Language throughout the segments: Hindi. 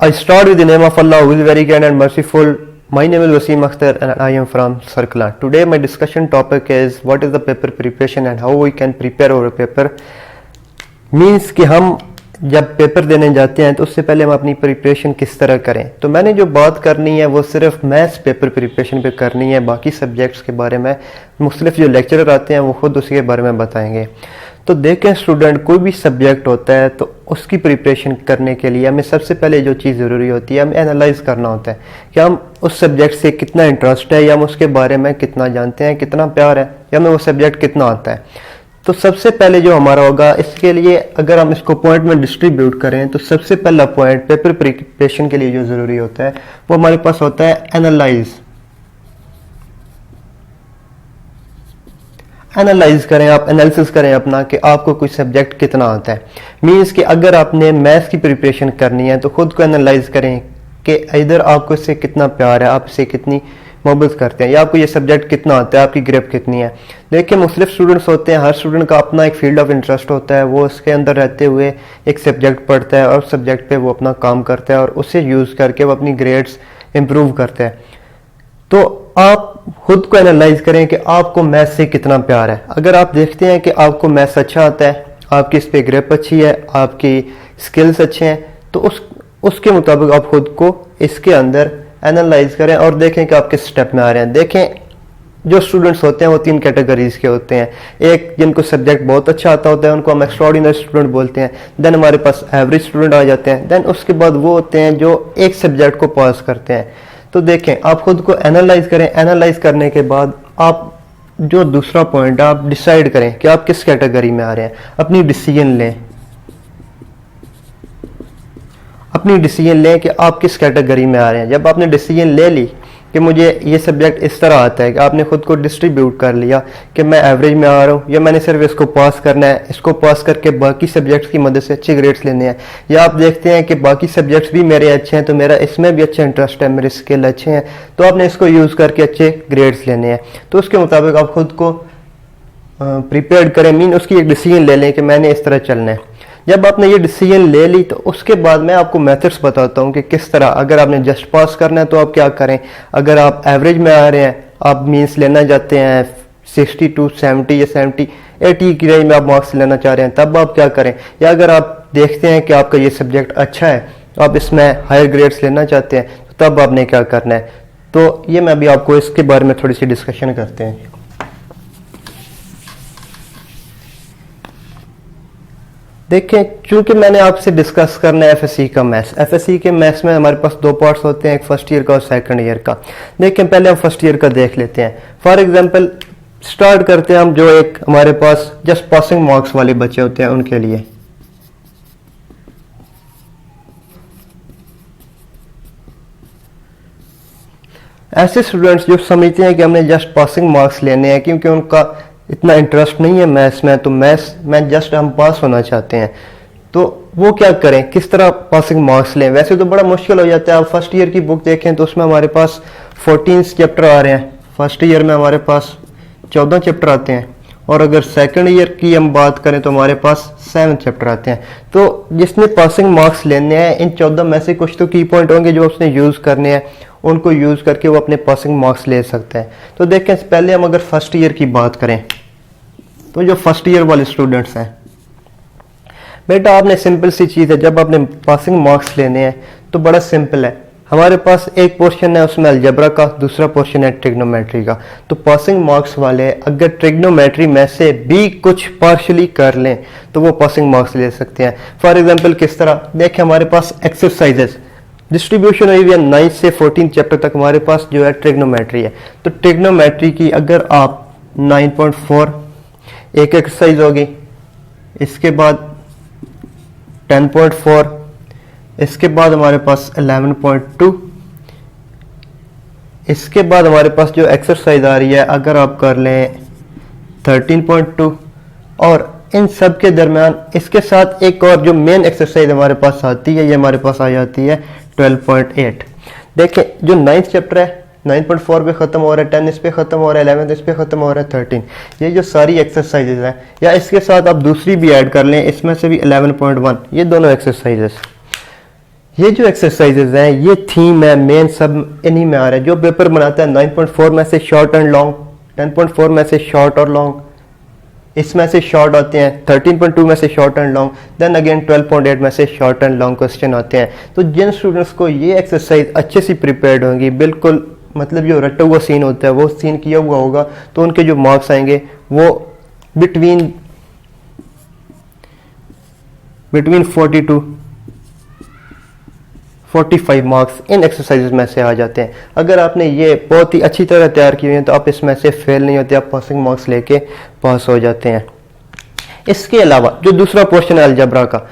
I start with the name of Allah, who is very kind and merciful. My name is Wasim Akhtar and I am from Circula. Today my discussion topic is what is the paper preparation and how we can prepare our paper. Means कि हम जब पेपर देने जाते हैं तो उससे पहले हम अपनी प्रिपरेशन किस तरह करें. तो मैंने जो बात करनी है वो सिर्फ मैथ्स पेपर प्रिपरेशन पे करनी है. बाकी सब्जेक्ट्स के बारे में मुख्तलिफ जो लेक्चरर आते हैं वो खुद उसके बारे में बताएंगे. तो देखें स्टूडेंट, कोई भी सब्जेक्ट होता है तो उसकी प्रिपरेशन करने के लिए हमें सबसे पहले जो चीज़ ज़रूरी होती है हमें एनालाइज करना होता है कि हम उस सब्जेक्ट से कितना इंटरेस्ट है या हम उसके बारे में कितना जानते हैं, कितना प्यार है या हमें वो सब्जेक्ट कितना आता है. तो सबसे पहले जो हमारा होगा, इसके लिए अगर हम इसको पॉइंट में डिस्ट्रीब्यूट करें तो सबसे पहला पॉइंट पेपर प्रिपरेशन के लिए जो ज़रूरी होता है वो हमारे पास होता है एनालाइज करें, आप एनालिसिस करें अपना कि आपको कोई सब्जेक्ट कितना आता है. मीन्स कि अगर आपने मैथ्स की प्रिपरेशन करनी है तो खुद को एनालाइज करें कि इधर आपको इससे कितना प्यार है, आप इससे कितनी मोहब्बत करते हैं या आपको ये सब्जेक्ट कितना आता है, आपकी ग्रिप कितनी है. देखिए मुख्तलिफ स्टूडेंट्स होते हैं, हर स्टूडेंट का अपना एक फील्ड ऑफ इंटरेस्ट होता है. वो उसके अंदर रहते हुए एक सब्जेक्ट पढ़ता है और सब्जेक्ट पे वो अपना काम करता है और उसे यूज़ करके वो अपनी ग्रेड्स इम्प्रूव करता है. तो आप खुद को एनालाइज करें कि आपको मैथ्स से कितना प्यार है. अगर आप देखते हैं कि आपको मैथ्स अच्छा आता है, आपकी इस पे ग्रिप अच्छी है, आपकी स्किल्स अच्छे हैं, तो उसके मुताबिक आप खुद को इसके अंदर एनालाइज करें और देखें कि आप किस स्टेप में आ रहे हैं. देखें जो स्टूडेंट्स होते हैं वो 3 कैटेगरीज के होते हैं. एक जिनको सब्जेक्ट बहुत अच्छा आता होता है उनको हम एक्स्ट्राऑर्डिनरी स्टूडेंट बोलते हैं. देन हमारे पास एवरेज स्टूडेंट आ जाते हैं. देन उसके बाद वो होते हैं जो एक सब्जेक्ट को पास करते हैं. तो देखें आप खुद को एनालाइज करें. एनालाइज करने के बाद आप जो दूसरा पॉइंट है आप डिसाइड करें कि आप किस कैटेगरी में आ रहे हैं. अपनी डिसीजन लें कि आप किस कैटेगरी में आ रहे हैं. जब आपने डिसीजन ले ली कि मुझे ये सब्जेक्ट इस तरह आता है, कि आपने खुद को डिस्ट्रीब्यूट कर लिया कि मैं एवरेज में आ रहा हूँ या मैंने सिर्फ इसको पास करना है, इसको पास करके बाकी सब्जेक्ट्स की मदद से अच्छे ग्रेड्स लेने हैं, या आप देखते हैं कि बाकी सब्जेक्ट्स भी मेरे अच्छे हैं तो मेरा इसमें भी अच्छा इंटरेस्ट है, मेरे स्किल अच्छे हैं, तो आपने इसको यूज़ करके अच्छे ग्रेड्स लेने हैं. तो उसके मुताबिक आप खुद को प्रिपेयर करें. मीन उसकी एक डिसीजन ले लें कि मैंने इस तरह चलना है. जब आपने ये डिसीजन ले ली तो उसके बाद मैं आपको मेथड्स बताता हूँ कि किस तरह, अगर आपने जस्ट पास करना है तो आप क्या करें. अगर आप एवरेज में आ रहे हैं, आप मीन्स लेना चाहते हैं 60 to 70 या 70 80 की रेंज में आप मार्क्स लेना चाह रहे हैं, तब आप क्या करें. या अगर आप देखते हैं कि आपका ये सब्जेक्ट अच्छा है, आप इसमें हायर ग्रेड्स लेना चाहते हैं, तो तब आपने क्या करना है. तो ये मैं अभी आपको इसके बारे में थोड़ी सी डिस्कशन करते हैं. देखें, चूंकि मैंने आपसे डिस्कस करना है एफएससी का मैथ्स. एफएससी के मैथ्स में हमारे पास 2 पार्ट्स होते हैं, एक फर्स्ट ईयर का और सेकंड ईयर का. देखें पहले हम फर्स्ट ईयर का देख लेते हैं. फॉर एग्जांपल स्टार्ट करते हैं हम जो एक हमारे पास जस्ट पासिंग मार्क्स वाले बच्चे होते हैं उनके लिए. ऐसे स्टूडेंट्स जो समझते हैं कि हमने जस्ट पासिंग मार्क्स लेने हैं क्योंकि उनका इतना इंटरेस्ट नहीं है मैथ्स में, तो मैथ्स में जस्ट हम पास होना चाहते हैं, तो वो क्या करें, किस तरह पासिंग मार्क्स लें. वैसे तो बड़ा मुश्किल हो जाता है. आप फर्स्ट ईयर की बुक देखें तो उसमें हमारे पास 14 चैप्टर आ रहे हैं. फर्स्ट ईयर में हमारे पास 14 चैप्टर आते हैं और अगर सेकंड ईयर की हम बात करें तो हमारे पास 7 चैप्टर आते हैं. तो जिसने पासिंग मार्क्स लेने हैं, इन 14 में से कुछ तो की पॉइंट होंगे जो उसने यूज़ करने हैं, उनको यूज़ करके वो अपने पासिंग मार्क्स ले सकते हैं. तो देखें पहले हम अगर फर्स्ट ईयर की बात करें तो जो फर्स्ट ईयर वाले स्टूडेंट्स हैं, बेटा आपने सिंपल सी चीज़ है, जब आपने पासिंग मार्क्स लेने हैं तो बड़ा सिंपल है. हमारे पास एक पोर्शन है उसमें अलजेब्रा का, दूसरा पोर्शन है ट्रिग्नोमेट्री का. तो पासिंग मार्क्स वाले अगर ट्रिग्नोमेट्री में से भी कुछ पार्शली कर लें तो वो पासिंग मार्क्स ले सकते हैं. फॉर एग्जाम्पल किस तरह, देखें हमारे पास एक्सरसाइजेस डिस्ट्रीब्यूशन हुई हुई है 9 से 14 चैप्टर तक हमारे पास जो है ट्रिग्नोमेट्री है. तो ट्रिग्नोमेट्री की अगर आप 9.4 एक एक्सरसाइज होगी, इसके बाद 10.4, इसके बाद हमारे पास 11.2, इसके बाद हमारे पास जो एक्सरसाइज आ रही है अगर आप कर लें 13.2, और इन सब के दरमियान इसके साथ एक और जो मेन एक्सरसाइज हमारे पास आती है ये हमारे पास आ जाती है 12.8. देखें जो 9th चैप्टर है 9.4 पे ख़त्म हो रहा है, 10 इस पे ख़त्म हो रहा है, 11 इस पे ख़त्म हो रहा है, 13, ये जो सारी एक्सरसाइजेज हैं, या इसके साथ आप दूसरी भी ऐड कर लें, इसमें से भी 11.1, ये दोनों एक्सरसाइजेस. ये जो एक्सरसाइजेज हैं ये थीम है, मेन सब इन्हीं में आ रहा है। जो पेपर बनाता है 9.4 में से शॉर्ट एंड लॉन्ग, 10.4 में से शॉर्ट और लॉन्ग, इसमें से शॉर्ट आते हैं, 13.2 में से short and long, then again 12.8 में से शॉर्ट एंड लॉन्ग क्वेश्चन आते हैं। तो जिन स्टूडेंट्स को ये एक्सरसाइज अच्छे से प्रिपेयर्ड होंगी, बिल्कुल मतलब जो रटा हुआ सीन होता है वो सीन किया हुआ होगा, तो उनके जो मार्क्स आएंगे वो between 40 to 45 marks in exercises में से आ जाते हैं। अगर आपने ये बहुत ही अच्छी तरह तैयार की हुई है तो आप इसमें से फेल नहीं होते, आप पासिंग मार्क्स लेके पास हो जाते हैं। इसके अलावा जो दूसरा पोर्शन है अलजबरा का,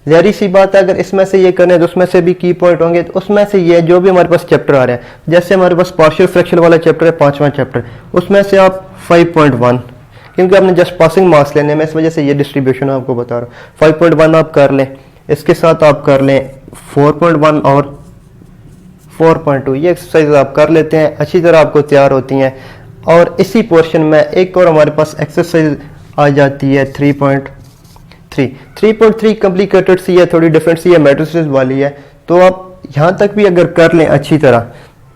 जारी सी बात है, अगर इसमें से ये करने तो उसमें से भी की पॉइंट होंगे। तो उसमें से ये जो भी हमारे पास चैप्टर आ रहे हैं, जैसे हमारे पास पार्शियल फ्रैक्शन वाला चैप्टर है, 5वां चैप्टर, उसमें से आप 5.1, क्योंकि आपने जस्ट पासिंग मार्क्स लेने में, इस वजह से ये डिस्ट्रीब्यूशन आपको बता रहा हूँ। 5.1 आप कर लें, इसके साथ आप कर लें 4.1 और 4.2, ये एक्सरसाइज आप कर लेते हैं, अच्छी तरह आपको तैयार होती हैं। और इसी पोर्शन में एक और हमारे पास एक्सरसाइज आ जाती है 3.3 कॉम्प्लिकेटेड सी है, थोड़ी डिफरेंट सी है, मैट्रिसेस वाली है। तो आप यहाँ तक भी अगर कर लें अच्छी तरह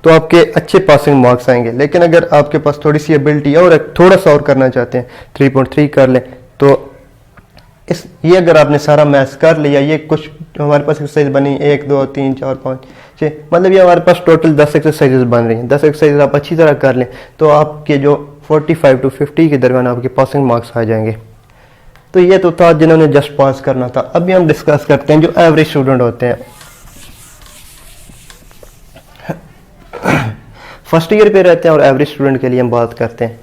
तो आपके अच्छे पासिंग मार्क्स आएंगे। लेकिन अगर आपके पास थोड़ी सी एबिलिटी है और थोड़ा सा और करना चाहते हैं, 3.3 कर लें। तो ये अगर आपने सारा मैथ्स कर लिया, ये कुछ हमारे पास एक्सरसाइज बनी 1 2 3 4 5 6, मतलब ये हमारे पास टोटल 10 एक्सरसाइजेज बन रही हैं। 10 एक्सरसाइज आप अच्छी तरह कर लें तो आपके जो 45 to 50 के दरमियान आपके पासिंग मार्क्स आ जाएंगे। तो ये तो था जिन्होंने जस्ट पास करना था। अभी हम डिस्कस करते हैं जो एवरेज स्टूडेंट होते हैं। फर्स्ट ईयर पे रहते हैं और एवरेज स्टूडेंट के लिए हम बात करते हैं।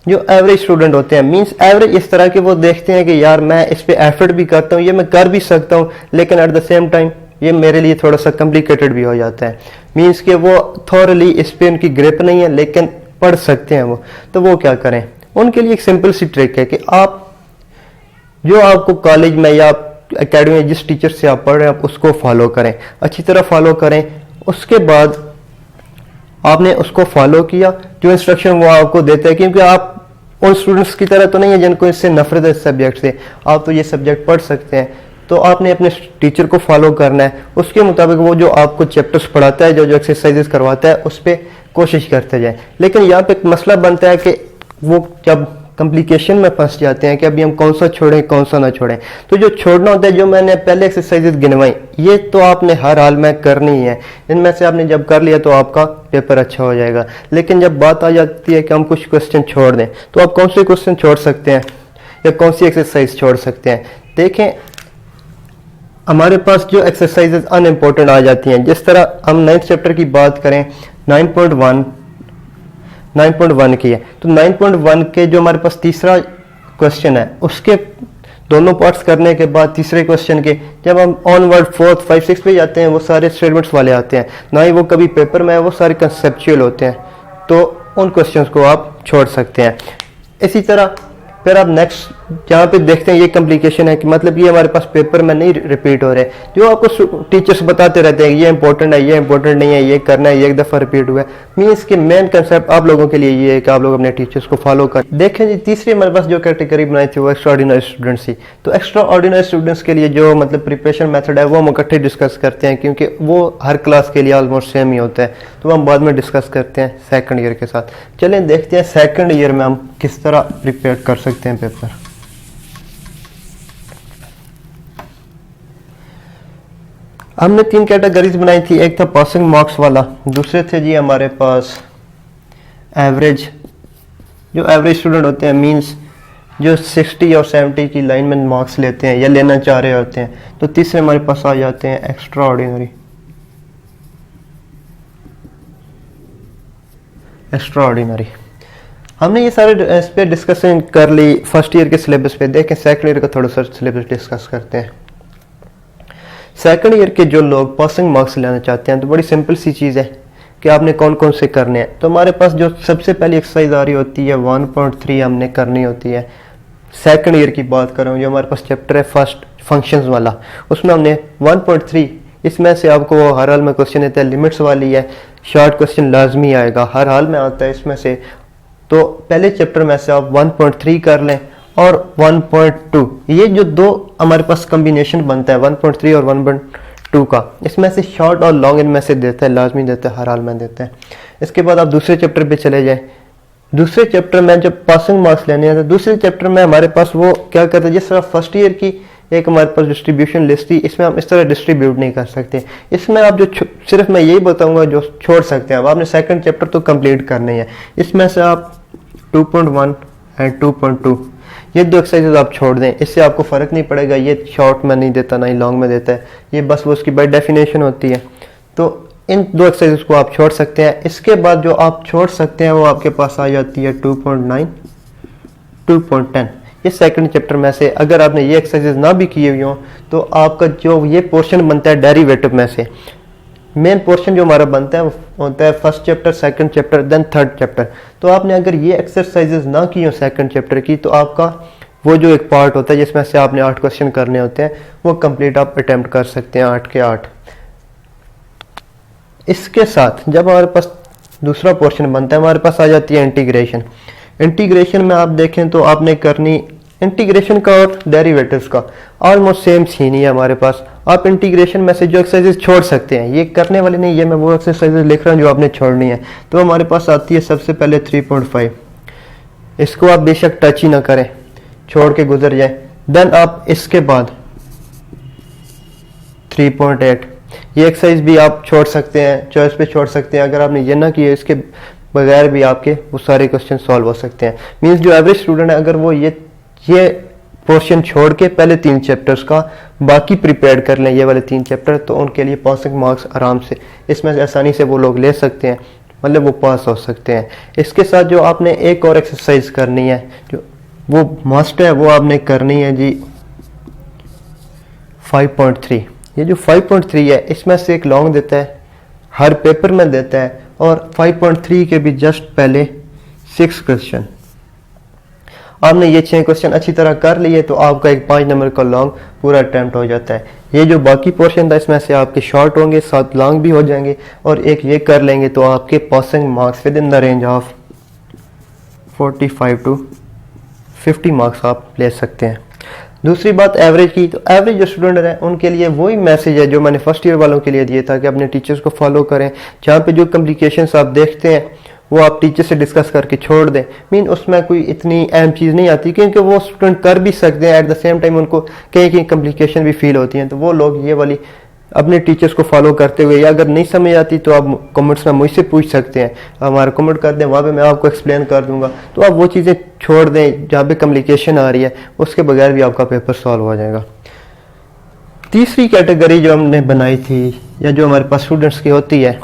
जो एवरेज स्टूडेंट होते हैं, मींस एवरेज इस तरह के, वो देखते हैं कि यार मैं इस पे एफर्ट भी करता हूँ, ये मैं कर भी सकता हूँ, लेकिन एट द सेम टाइम ये मेरे लिए थोड़ा सा कॉम्प्लिकेटेड भी हो जाता है। मींस कि वो थॉरली इस पे उनकी ग्रिप नहीं है, लेकिन पढ़ सकते हैं वो। तो वो क्या करें, उनके लिए एक सिंपल सी ट्रिक है कि आप जो आपको कॉलेज में या एकेडमी में जिस टीचर से आप पढ़ रहे हैं आप उसको फॉलो करें, अच्छी तरह फॉलो करें। उसके बाद आपने उसको फॉलो किया, जो इंस्ट्रक्शन वो आपको देते हैं, क्योंकि आप उन स्टूडेंट्स की तरह तो नहीं है जिनको इससे नफरत है इस सब्जेक्ट से, आप तो ये सब्जेक्ट पढ़ सकते हैं। तो आपने अपने टीचर को फॉलो करना है, उसके मुताबिक वो जो आपको चैप्टर्स पढ़ाता है, जो जो एक्सरसाइजेस करवाता है, उस पर कोशिश करते जाए। लेकिन यहाँ पे एक मसला बनता है कि वो जब कॉम्प्लिकेशन में फंस जाते हैं कि अभी हम कौन सा छोड़ें कौन सा ना छोड़ें। तो जो छोड़ना होता है, जो मैंने पहले एक्सरसाइजेस गिनवाई, ये तो आपने हर हाल में करनी है। इनमें से आपने जब कर लिया तो आपका पेपर अच्छा हो जाएगा। लेकिन जब बात आ जाती है कि हम कुछ क्वेश्चन छोड़ दें, तो आप कौन से क्वेश्चन छोड़ सकते हैं या कौन सी एक्सरसाइज छोड़ सकते हैं। देखें, हमारे पास जो एक्सरसाइजेज अनइम्पोर्टेंट आ जाती हैं, जिस तरह हम 9th चैप्टर की बात करें, 9.1 की है, तो 9.1 के जो हमारे पास तीसरा क्वेश्चन है, उसके दोनों पार्ट्स करने के बाद तीसरे क्वेश्चन के जब हम ऑनवर्ड 4th 5 6 पे जाते हैं, वो सारे स्टेटमेंट्स वाले आते हैं, ना ही वो कभी पेपर में है, वो सारे कंसेप्चुअल होते हैं। तो उन क्वेश्चंस को आप छोड़ सकते हैं। इसी तरह फिर आप नेक्स्ट जहाँ पे देखते हैं ये कॉम्प्लिकेशन है कि मतलब ये हमारे पास पेपर में नहीं रिपीट हो रहे, जो आपको टीचर्स बताते रहते हैं ये इंपॉर्टेंट है, ये इंपॉर्टेंट नहीं है, ये करना है, ये एक दफ़ा रिपीट हुआ है। मीन्स कि मेन कंसेप्ट आप लोगों के लिए ये है कि आप लोग अपने टीचर्स को फॉलो करें। देखें जी, तीसरी हमारे पास जो कैटेगरी बनाई थी वो एक्स्ट्रा ऑर्डिनरी स्टूडेंट्स थी। तो एक्स्ट्रा ऑर्डिनरी स्टूडेंट्स के लिए जो मतलब प्रिपरेशन मेथड है वो हम इकट्ठे डिस्कस करते हैं, क्योंकि वो हर क्लास के लिए ऑलमोस्ट सेम ही होता है। तो हम बाद में डिस्कस करते हैं सेकेंड ईयर के साथ। चलें देखते हैं सेकेंड ईयर में हम किस तरह प्रिपेयर कर सकते हैं पेपर। हमने 3 कैटेगरीज बनाई थी, एक था पासिंग मार्क्स वाला, दूसरे थे जी हमारे पास एवरेज, जो एवरेज स्टूडेंट होते हैं, मींस जो 60 और 70 की लाइन में मार्क्स लेते हैं या लेना चाह रहे होते हैं। तो तीसरे हमारे पास आ जाते हैं एक्स्ट्रा ऑर्डिनरी। हमने ये सारे इस पे डिस्कशन कर ली फर्स्ट ईयर के सिलेबस पे। देखें सेकंड ईयर का थोड़ा सा सिलेबस डिस्कस करते हैं। सेकंड ईयर के जो लोग पासिंग मार्क्स लेना चाहते हैं, तो बड़ी सिंपल सी चीज़ है कि आपने कौन कौन से करने हैं। तो हमारे पास जो सबसे पहली एक्सरसाइज आ रही होती है 1.3 हमने करनी होती है। सेकंड ईयर की बात कर रहा हूँ, जो हमारे पास चैप्टर है फर्स्ट फंक्शंस वाला, उसमें हमने 1.3, इसमें से आपको हर हाल में क्वेश्चन देता है, लिमिट्स वाली है, शॉर्ट क्वेश्चन लाजमी आएगा, हर हाल में आता है इसमें से। तो पहले चैप्टर में से आप 1.3 कर लें और 1.2, ये जो दो हमारे पास कॉम्बिनेशन बनता है 1.3 और 1.2 2 का, इसमें से शॉर्ट और लॉन्ग इनमें से देता है, लाजमी देता है, हर हाल में देता है। इसके बाद आप दूसरे चैप्टर पे चले जाएं। दूसरे चैप्टर में जब पासिंग मार्क्स लेने हैं तो दूसरे चैप्टर में हमारे पास वो क्या करते हैं, जिस तरह फर्स्ट ईयर की एक हमारे पास डिस्ट्रीब्यूशन लिस्ट थी, इसमें हम इस तरह डिस्ट्रीब्यूट नहीं कर सकते। इसमें आप जो सिर्फ मैं यही बताऊंगा जो छोड़ सकते हैं। अब आपने सेकंड चैप्टर तो कंप्लीट करने हैं, इसमें से आप 2.1 एंड 2.2 ये 2 एक्सरसाइजेज आप छोड़ दें, इससे आपको फ़र्क नहीं पड़ेगा। ये शॉर्ट में नहीं देता ना ही लॉन्ग में देता है, ये बस वो उसकी बाय डेफिनेशन होती है। तो इन 2 एक्सरसाइजेज को आप छोड़ सकते हैं। इसके बाद जो आप छोड़ सकते हैं वो आपके पास आ जाती है 2.9, 2.10। ये सेकंड चैप्टर में से अगर आपने ये एक्सरसाइजेज ना भी किए हुए हों तो आपका जो ये पोर्शन बनता है डेरिवेटिव में से, मेन पोर्शन जो हमारा बनता है वो होता है first chapter, second chapter, then third chapter. तो आपने अगर ये एक्सरसाइजेज ना की हो सेकंड चैप्टर की तो आपका वो जो एक पार्ट होता है जिसमें से आपने 8 क्वेश्चन करने होते हैं वो कंप्लीट आप अटेम्प्ट कर सकते हैं, 8 के 8। इसके साथ जब हमारे पास दूसरा पोर्शन बनता है, हमारे पास आ जाती है इंटीग्रेशन। इंटीग्रेशन में आप देखें तो आपने करनी इंटीग्रेशन का और डेरिवेटिव्स का ऑलमोस्ट सेम सीन ही है हमारे पास। आप इंटीग्रेशन में से जो एक्सरसाइजेज छोड़ सकते हैं, ये करने वाले नहीं, ये मैं वो एक्सरसाइजेज लिख रहा हूँ जो आपने छोड़नी है। तो हमारे पास आती है सबसे पहले 3.5, इसको आप बेशक टच ही ना करें, छोड़ के गुजर जाए। देन आप इसके बाद 3.8, ये एक्सरसाइज भी आप छोड़ सकते हैं, चॉइस पे छोड़ सकते हैं। अगर आपने ये ना किया, इसके बगैर भी आपके वो सारे क्वेश्चन सॉल्व हो सकते हैं। मीन्स जो एवरेज स्टूडेंट है अगर वो ये पोर्शन छोड़ के पहले 3 चैप्टर्स का बाकी प्रिपेयर कर लें, ये वाले 3 चैप्टर, तो उनके लिए पासिंग मार्क्स आराम से इसमें से आसानी से वो लोग ले सकते हैं, मतलब वो पास हो सकते हैं। इसके साथ जो आपने एक और एक्सरसाइज करनी है जो वो मस्ट है, वो आपने करनी है जी 5.3। ये जो 5.3 है इसमें से एक लॉन्ग देता है, हर पेपर में देता है, और 5.3 के भी जस्ट पहले 6 क्वेश्चन। आपने ये 6 क्वेश्चन अच्छी तरह कर लिए तो आपका एक 5 नंबर का लॉन्ग पूरा अटेम्प्ट हो जाता है। ये जो बाकी पोर्शन था इसमें से आपके शॉर्ट होंगे, 7 लॉन्ग भी हो जाएंगे, और एक ये कर लेंगे तो आपके passing marks with in the range of 45 to 50 marks आप ले सकते हैं। दूसरी बात एवरेज की, तो एवरेज जो स्टूडेंट है उनके लिए वही मैसेज है जो मैंने फर्स्ट ईयर वालों के लिए दिया था कि अपने टीचर्स को फॉलो करें। जहाँ पे जो कम्प्लिकेशंस आप देखते हैं वो आप टीचर से डिस्कस करके छोड़ दें। मीन उसमें कोई इतनी अहम चीज़ नहीं आती, क्योंकि वो स्टूडेंट कर भी सकते हैं, एट द सेम टाइम उनको कहीं कहीं कम्प्लिकेशन भी फील होती हैं। तो वो लोग ये वाली अपने टीचर्स को फॉलो करते हुए, या अगर नहीं समझ आती तो आप कमेंट्स में मुझसे पूछ सकते हैं, हमारा कमेंट कर दें, वहाँ पे मैं आपको एक्सप्लेन कर दूंगा। तो आप वो चीज़ें छोड़ दें जहाँ पे कम्प्लिकेशन आ रही है, उसके बगैर भी आपका पेपर सॉल्व हो जाएगा। तीसरी कैटेगरी जो हमने बनाई थी या जो हमारे पास स्टूडेंट्स की होती है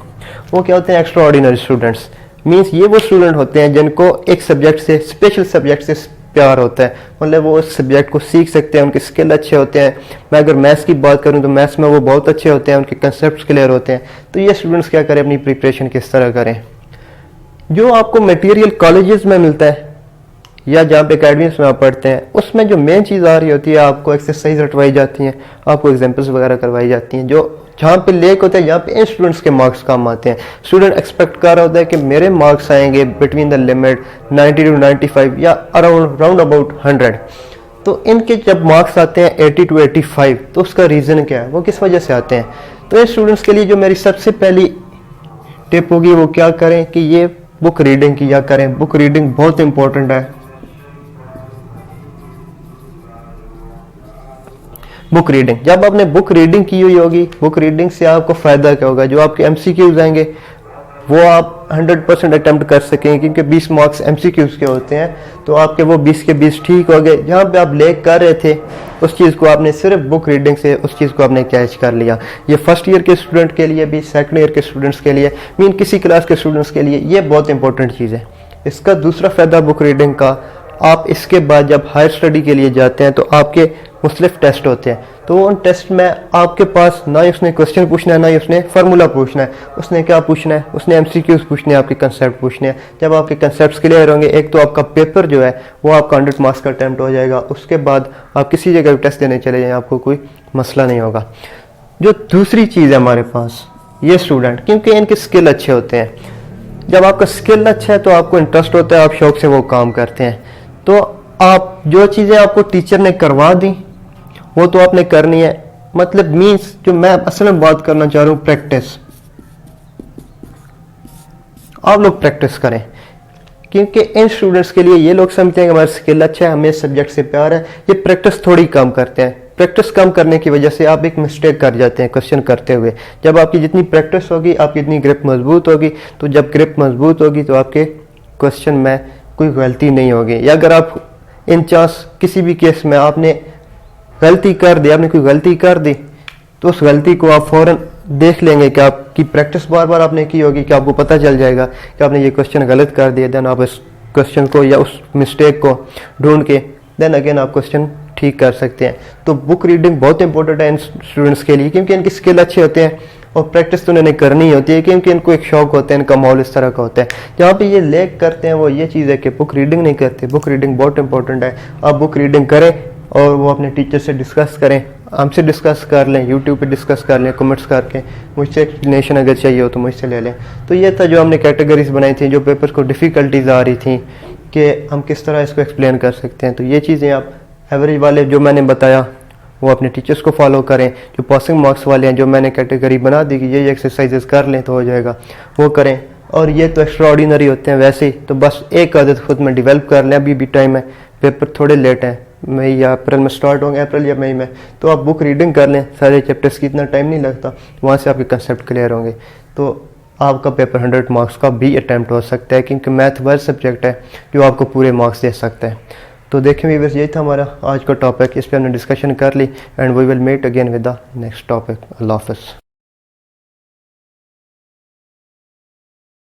वो क्या होते हैं, एक्स्ट्रा ऑर्डिनरी स्टूडेंट्स। मीन्स ये वो स्टूडेंट होते हैं जिनको एक सब्जेक्ट से, स्पेशल सब्जेक्ट से प्यार होता है, मतलब वो उस सब्जेक्ट को सीख सकते हैं, उनके स्किल अच्छे होते हैं। मैं अगर मैथ्स की बात करूं तो मैथ्स में वो बहुत अच्छे होते हैं, उनके कंसेप्ट क्लियर होते हैं। तो ये स्टूडेंट्स क्या करें, अपनी प्रिपरेशन किस तरह करें। जो आपको मटेरियल कॉलेजेस में मिलता है या जहाँ पे अकेडमीज में आप पढ़ते हैं, उसमें जो मेन चीज़ आ रही होती है, आपको एक्सरसाइज रटवाई जाती हैं, आपको एग्जाम्पल्स वगैरह करवाई जाती हैं, जो जहाँ पे लेक होता है, जहाँ पे इन स्टूडेंट्स के मार्क्स काम आते हैं। स्टूडेंट एक्सपेक्ट कर रहा होता है कि मेरे मार्क्स आएंगे बिटवीन द लिमिट 90 to 95 या राउंड अबाउट 100। तो इनके जब मार्क्स आते हैं 80 to 85, तो उसका रीज़न क्या है, वो किस वजह से आते हैं। तो इन स्टूडेंट्स के लिए जो मेरी सबसे पहली टिप होगी वो क्या करें कि ये बुक रीडिंग किया करें। बुक रीडिंग बहुत इंपॉर्टेंट है। बुक रीडिंग, जब आपने बुक रीडिंग की हुई होगी, बुक रीडिंग से आपको फायदा क्या होगा, जो आपके एमसीक्यूज आएंगे वो आप 100% अटेम्प्ट कर सकेंगे, क्योंकि 20 मार्क्स एमसीक्यूज के होते हैं। तो आपके वो 20 के 20 ठीक हो गए। जहाँ पे आप लेक कर रहे थे उस चीज़ को आपने सिर्फ बुक रीडिंग से उस चीज़ को आपने कैच कर लिया। ये फर्स्ट ईयर के स्टूडेंट के लिए भी, सेकंड ईयर के स्टूडेंट्स के लिए, मीन किसी क्लास के स्टूडेंट्स के लिए ये बहुत इंपॉर्टेंट चीज़ है। इसका दूसरा फ़ायदा बुक रीडिंग का, आप इसके बाद जब हायर स्टडी के लिए जाते हैं तो आपके मुख्तलिफ टेस्ट होते हैं। तो उन टेस्ट में आपके पास ना ही उसने क्वेश्चन पूछना है, ना ही उसने फार्मूला पूछना है। उसने क्या पूछना है, उसने एमसीक्यूज पूछने हैं, आपके कंसेप्ट पूछने हैं। जब आपके कंसेप्ट क्लियर होंगे, एक तो आपका पेपर जो है वो आपका 100 मार्क्स का अटेम्प्ट हो जाएगा। उसके बाद आप किसी जगह टेस्ट देने चले जाएं, आपको कोई मसला नहीं होगा। जो दूसरी चीज़ है हमारे पास, ये स्टूडेंट, क्योंकि इनके स्किल अच्छे होते हैं। जब आपका स्किल अच्छा है तो आपको इंटरेस्ट होता है, आप शौक से वो काम करते हैं। तो आप जो चीज़ें आपको टीचर ने करवा दी वो तो आपने करनी है। मतलब मीन्स जो मैं असल में बात करना चाह रहा हूँ प्रैक्टिस। आप लोग प्रैक्टिस करें, क्योंकि इन स्टूडेंट्स के लिए ये लोग समझते हैं कि हमारा स्किल अच्छा है, हमें इस सब्जेक्ट से प्यार है, ये प्रैक्टिस थोड़ी कम करते हैं। प्रैक्टिस कम करने की वजह से आप एक मिस्टेक कर जाते हैं क्वेश्चन करते हुए। जब आपकी जितनी प्रैक्टिस होगी आपकी इतनी ग्रिप मजबूत होगी, तो जब ग्रिप मजबूत होगी तो आपके क्वेश्चन में कोई गलती नहीं होगी। या अगर आप इन चांस किसी भी केस में आपने गलती कर दी, आपने कोई गलती कर दी, तो उस गलती को आप फौरन देख लेंगे कि आपकी प्रैक्टिस बार बार आपने की होगी कि आपको पता चल जाएगा कि आपने ये क्वेश्चन गलत कर दिया। देन आप इस क्वेश्चन को या उस मिस्टेक को ढूंढ के देन अगेन आप क्वेश्चन ठीक कर सकते हैं। तो बुक रीडिंग बहुत इंपॉर्टेंट है इन स्टूडेंट्स के लिए, क्योंकि इनकी स्किल अच्छे होते हैं और प्रैक्टिस तो उन्हें करनी ही होती है, क्योंकि इनको एक शौक होता है, इनका माहौल इस तरह का होता है। जहाँ पे ये लैग करते हैं वो ये चीज़ है कि बुक रीडिंग नहीं करते। बुक रीडिंग बहुत इंपॉर्टेंट है। आप बुक रीडिंग करें और वो अपने टीचर से डिस्कस करें, हमसे डिस्कस कर लें, यूट्यूब पे डिस्कस कर लें कमेंट्स करके, मुझसे एक्सप्लेनेशन अगर चाहिए हो तो मुझसे ले लें। तो ये था जो हमने कैटेगरीज बनाई थी, जो पेपर को डिफ़िकल्टीज आ रही थी कि हम किस तरह इसको एक्सप्लेन कर सकते हैं। तो ये चीज़ें आप एवरेज वाले जो मैंने बताया वो अपने टीचर्स को फॉलो करें। जो पासिंग मार्क्स वाले हैं, जो मैंने कैटेगरी बना दी कि ये एक्सरसाइजेस कर लें तो हो जाएगा, वो करें। और ये तो एक्स्ट्रा ऑर्डिनरी होते हैं वैसे ही, तो बस एक आदत खुद में डेवलप कर लें। अभी भी टाइम है, पेपर थोड़े लेट हैं, मई या अप्रैल में स्टार्ट होंगे, अप्रैल या मई में। तो आप बुक रीडिंग कर लें, सारे चैप्टर्स की इतना टाइम नहीं लगता, वहाँ से आपके कंसेप्ट क्लियर होंगे। तो आपका पेपर 100 मार्क्स का भी अटैम्प्ट हो सकता है, क्योंकि मैथ वह सब्जेक्ट है जो आपको पूरे मार्क्स दे सकता है। तो देखें व्यूअर्स, यही था हमारा आज का टॉपिक, इस पर हमने डिस्कशन कर ली and we will meet again with the next topic. अल्लाह हाफ़िज़।